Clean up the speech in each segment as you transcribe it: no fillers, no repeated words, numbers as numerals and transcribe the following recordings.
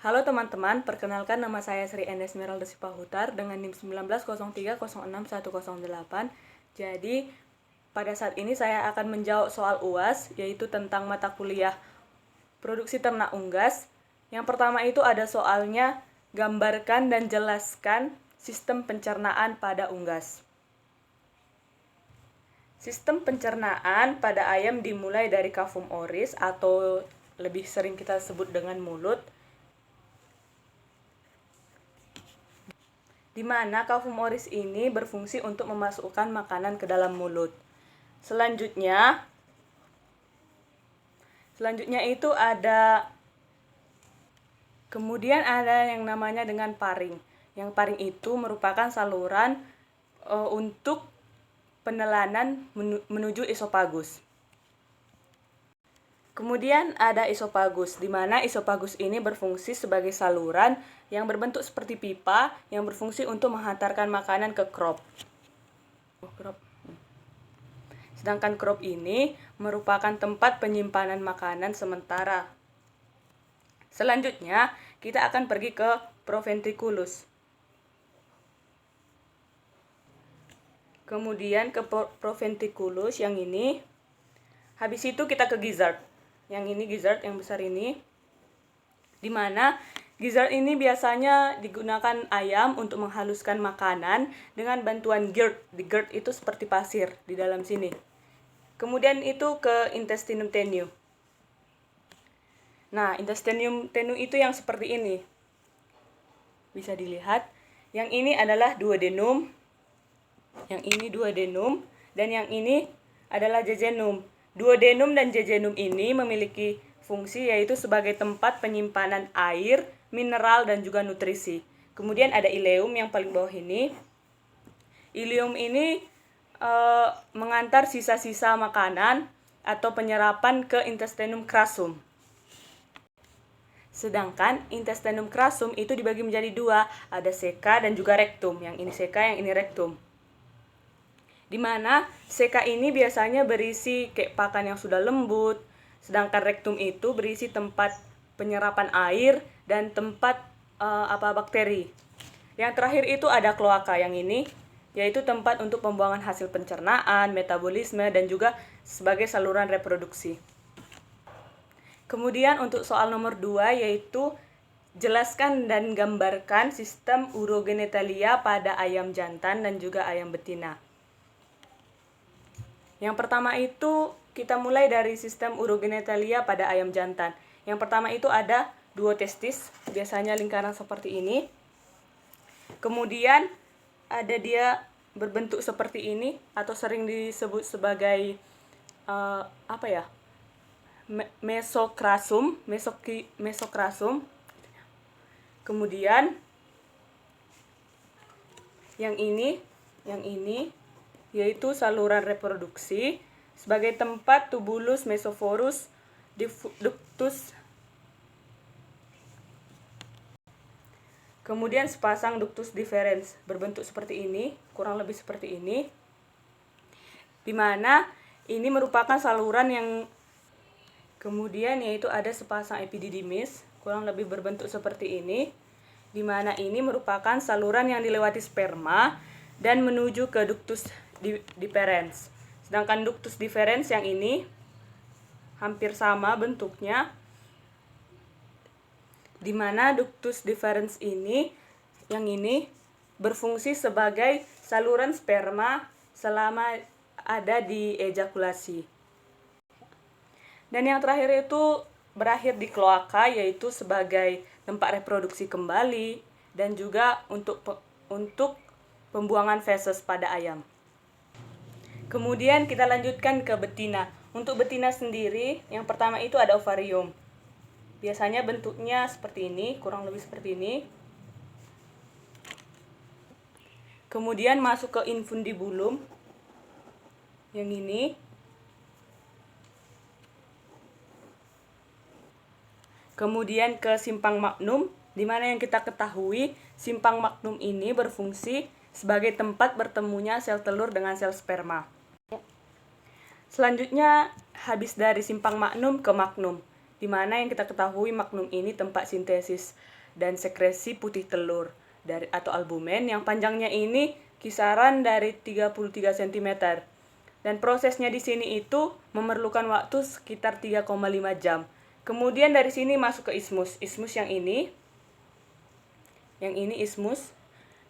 Halo teman-teman, perkenalkan nama saya Sri Endes Esmeralda Sipahutar dengan NIM 1903061108. Jadi, pada saat ini saya akan menjawab soal UAS, yaitu tentang mata kuliah Produksi Ternak Unggas. Yang pertama itu ada soalnya, gambarkan dan jelaskan sistem pencernaan pada unggas. Sistem pencernaan pada ayam dimulai dari kafum oris atau lebih sering kita sebut dengan mulut, di mana kafum oris ini berfungsi untuk memasukkan makanan ke dalam mulut. Selanjutnya itu kemudian ada yang namanya dengan paring. Yang paring itu merupakan saluran untuk penelanan menuju esofagus. Kemudian ada esofagus, di mana esofagus ini berfungsi sebagai saluran yang berbentuk seperti pipa yang berfungsi untuk menghantarkan makanan ke crop. Sedangkan crop ini merupakan tempat penyimpanan makanan sementara. Selanjutnya, kita akan pergi ke proventriculus. Kemudian ke proventriculus yang ini. Habis itu kita ke gizzard. Yang ini gizzard yang besar ini. Di mana gizzard ini biasanya digunakan ayam untuk menghaluskan makanan dengan bantuan GERD. Di GERD itu seperti pasir di dalam sini. Kemudian itu ke intestinum tenue. Nah, intestinum tenue itu yang seperti ini. Bisa dilihat. Yang ini adalah duodenum. Yang ini duodenum. Dan yang ini adalah jejunum. Duodenum dan jejunum ini memiliki fungsi yaitu sebagai tempat penyimpanan air, mineral, dan juga nutrisi. Kemudian ada ileum yang paling bawah ini. Ileum ini mengantar sisa-sisa makanan atau penyerapan ke intestinum crassum. Sedangkan intestinum crassum itu dibagi menjadi dua, ada ceca dan juga rectum. Yang ini ceca, yang ini rectum. Di mana ceca ini biasanya berisi kayak pakan yang sudah lembut, sedangkan rectum itu berisi tempat penyerapan air dan tempat bakteri. Yang terakhir itu ada kloaka yang ini, yaitu tempat untuk pembuangan hasil pencernaan, metabolisme, dan juga sebagai saluran reproduksi. Kemudian untuk soal nomor 2 yaitu jelaskan dan gambarkan sistem urogenitalia pada ayam jantan dan juga ayam betina. Yang pertama itu kita mulai dari sistem urogenitalia pada ayam jantan. Yang pertama itu ada duotestis, biasanya lingkaran seperti ini. Kemudian ada dia berbentuk seperti ini atau sering disebut sebagai mesokrasum. Kemudian yang ini yaitu saluran reproduksi sebagai tempat tubulus mesophorus ductus. Kemudian sepasang ductus deferens berbentuk seperti ini, kurang lebih seperti ini. Di mana ini merupakan saluran yang kemudian yaitu ada sepasang epididymis, kurang lebih berbentuk seperti ini. Di mana ini merupakan saluran yang dilewati sperma dan menuju ke ductus deferens. Sedangkan ductus deferens yang ini hampir sama bentuknya. Di mana ductus deferens ini, yang ini berfungsi sebagai saluran sperma selama ada di ejakulasi. Dan yang terakhir itu berakhir di kloaka, yaitu sebagai tempat reproduksi kembali dan juga untuk pembuangan feses pada ayam. Kemudian kita lanjutkan ke betina. Untuk betina sendiri, yang pertama itu ada ovarium. Biasanya bentuknya seperti ini, kurang lebih seperti ini. Kemudian masuk ke infundibulum. Yang ini. Kemudian ke simpang magnum, di mana yang kita ketahui simpang magnum ini berfungsi sebagai tempat bertemunya sel telur dengan sel sperma. Selanjutnya habis dari simpang magnum ke magnum. di mana yang kita ketahui magnum ini tempat sintesis dan sekresi putih telur atau albumen yang panjangnya ini kisaran dari 33 cm. Dan prosesnya di sini itu memerlukan waktu sekitar 3,5 jam. Kemudian dari sini masuk ke ismus. Ismus yang ini. Yang ini ismus.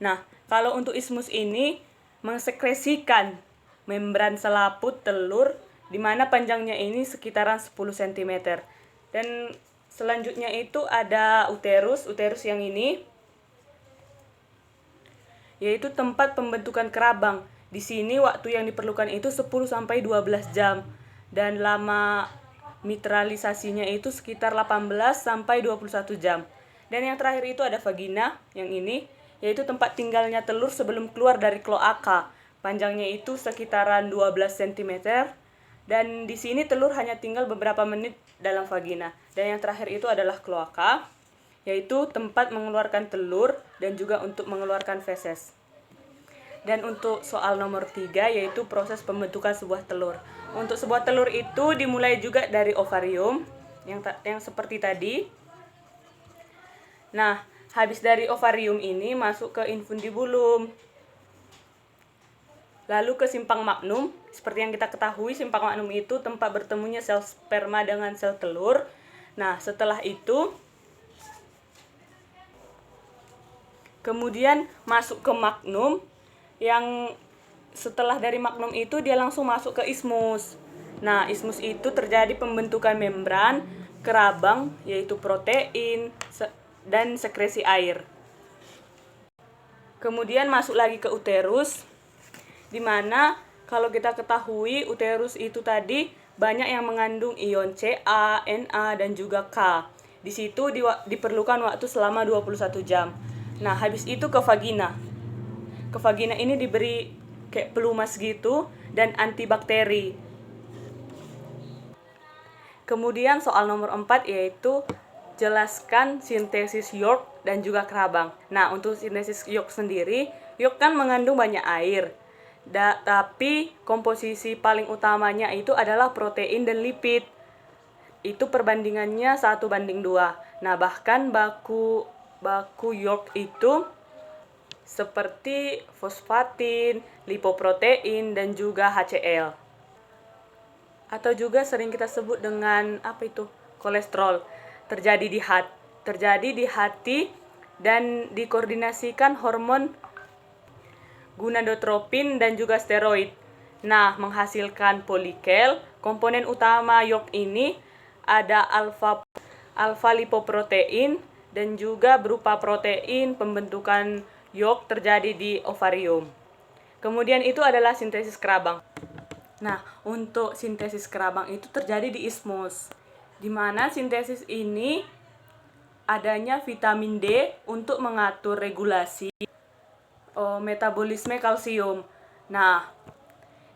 Nah, kalau untuk ismus ini mensekresikan membran selaput telur di mana panjangnya ini sekitaran 10 cm. Dan selanjutnya itu ada uterus. Uterus yang ini yaitu tempat pembentukan kerabang. Di sini waktu yang diperlukan itu 10 sampai 12 jam dan lama mitralisasinya itu sekitar 18 sampai 21 jam. Dan yang terakhir itu ada vagina yang ini, yaitu tempat tinggalnya telur sebelum keluar dari kloaka. Panjangnya itu sekitaran 12 cm dan di sini telur hanya tinggal beberapa menit dalam vagina. Dan yang terakhir itu adalah kloaka, yaitu tempat mengeluarkan telur dan juga untuk mengeluarkan feses. Dan untuk soal nomor 3 yaitu proses pembentukan sebuah telur. Untuk sebuah telur itu dimulai juga dari ovarium yang seperti tadi. Nah, habis dari ovarium ini masuk ke infundibulum. Lalu ke simpang magnum. Seperti yang kita ketahui, simpang magnum itu tempat bertemunya sel sperma dengan sel telur. Nah, setelah itu kemudian masuk ke magnum, yang setelah dari magnum itu dia langsung masuk ke ismus. Nah, ismus itu terjadi pembentukan membran kerabang yaitu protein dan sekresi air. Kemudian masuk lagi ke uterus, di mana kalau kita ketahui uterus itu tadi banyak yang mengandung ion Ca, Na, dan juga K. Di situ diperlukan waktu selama 21 jam. Nah, habis itu ke vagina. Ke vagina ini diberi kayak pelumas gitu dan antibakteri. Kemudian soal nomor 4 yaitu jelaskan sintesis yolk dan juga kerabang. Nah, untuk sintesis yolk sendiri, yolk kan mengandung banyak air. Tapi komposisi paling utamanya itu adalah protein dan lipid. Itu perbandingannya 1:2. Nah, bahkan baku yolk itu seperti fosfatin, lipoprotein, dan juga HCl. Atau juga sering kita sebut dengan kolesterol. Terjadi di hati dan dikoordinasikan hormon gonadotropin dan juga steroid. Nah, menghasilkan polikel. Komponen utama yolk ini ada alfa lipoprotein dan juga berupa protein pembentukan yolk terjadi di ovarium. Kemudian itu adalah sintesis kerabang. Nah, untuk sintesis kerabang itu terjadi di ismus, di mana sintesis ini adanya vitamin D untuk mengatur regulasi metabolisme kalsium. Nah,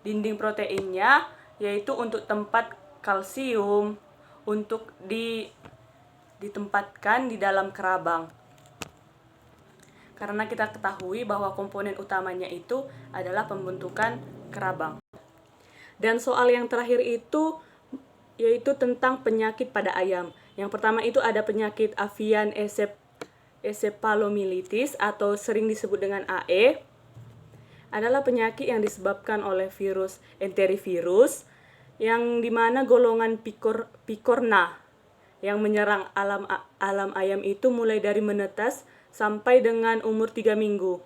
dinding proteinnya yaitu untuk tempat kalsium untuk ditempatkan di dalam kerabang. Karena kita ketahui bahwa komponen utamanya itu adalah pembentukan kerabang. Dan soal yang terakhir itu yaitu tentang penyakit pada ayam. Yang pertama itu ada penyakit avian encephalomyelitis atau sering disebut dengan AE. Adalah penyakit yang disebabkan oleh virus enterivirus yang dimana golongan picorna yang menyerang alam ayam itu mulai dari menetas sampai dengan umur 3 minggu.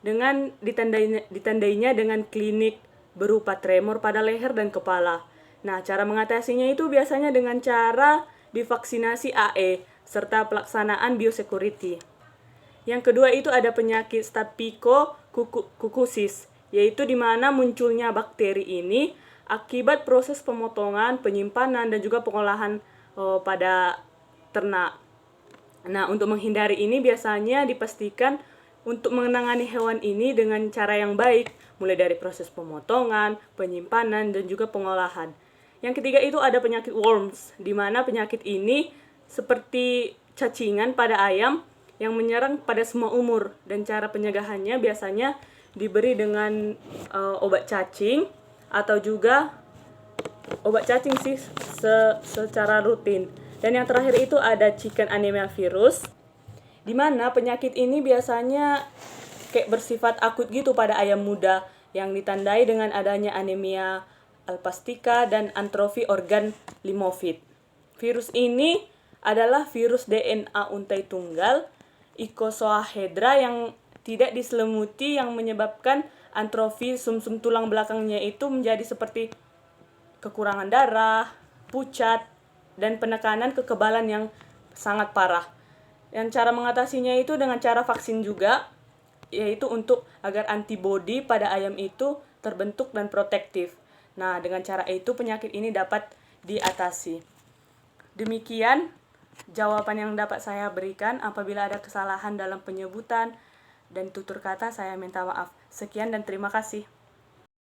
Dengan ditandainya dengan klinik berupa tremor pada leher dan kepala. Nah, cara mengatasinya itu biasanya dengan cara divaksinasi AE serta pelaksanaan biosecurity. Yang kedua itu ada penyakit Staphylococcus, yaitu di mana munculnya bakteri ini akibat proses pemotongan, penyimpanan, dan juga pengolahan pada ternak. Nah, untuk menghindari ini biasanya dipastikan untuk menangani hewan ini dengan cara yang baik, mulai dari proses pemotongan, penyimpanan, dan juga pengolahan. Yang ketiga itu ada penyakit worms, di mana penyakit ini seperti cacingan pada ayam yang menyerang pada semua umur, dan cara pencegahannya biasanya diberi dengan obat cacing atau juga obat cacing sih secara rutin. Dan yang terakhir itu ada chicken anemia virus, di mana penyakit ini biasanya kayak bersifat akut gitu pada ayam muda yang ditandai dengan adanya anemia alpastika dan atrofi organ limfoid. Virus ini adalah virus DNA untai tunggal Icosahedra yang tidak diselimuti yang menyebabkan atrofi sumsum tulang belakangnya itu menjadi seperti kekurangan darah, pucat, dan penekanan kekebalan yang sangat parah. Dan cara mengatasinya itu dengan cara vaksin juga, yaitu untuk agar antibodi pada ayam itu terbentuk dan protektif. Nah, dengan cara itu penyakit ini dapat diatasi. Demikian jawaban yang dapat saya berikan. Apabila ada kesalahan dalam penyebutan dan tutur kata, saya minta maaf. Sekian dan terima kasih.